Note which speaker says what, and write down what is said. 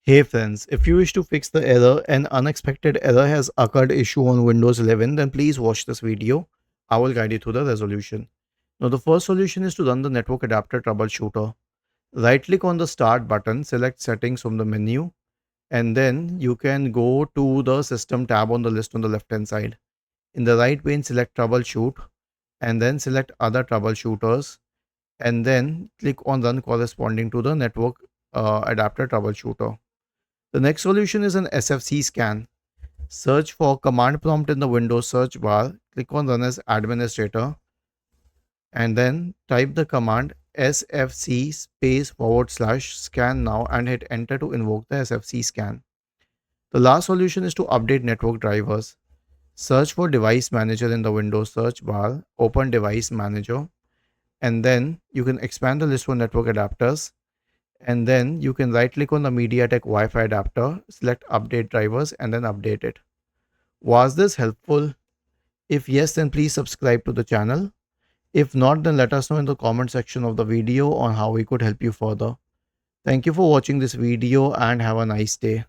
Speaker 1: Hey friends, if you wish to fix the error, an unexpected error has occurred issue on Windows 11, then please watch this video. I will guide you through the resolution. Now the first solution is to run the network adapter troubleshooter. Right click on the start button, select settings from the menu, and then you can go to the system tab on the list on the left hand side. In the right pane, select troubleshoot and then select other troubleshooters and then click on run corresponding to the network adapter troubleshooter. The next solution is an SFC scan. Search for command prompt in the Windows search bar, click on run as administrator, and then type the command sfc /scan now and hit enter to invoke the SFC scan. The last solution is to update network drivers. Search for device manager in the Windows search bar, open device manager, and then you can expand the list for network adapters, and then you can right click on the MediaTek Wi-Fi adapter, select update drivers and then update it. Was this helpful? If yes, then please subscribe to the channel. If not, then let us know in the comment section of the video on how we could help you further. Thank you for watching this video and have a nice day.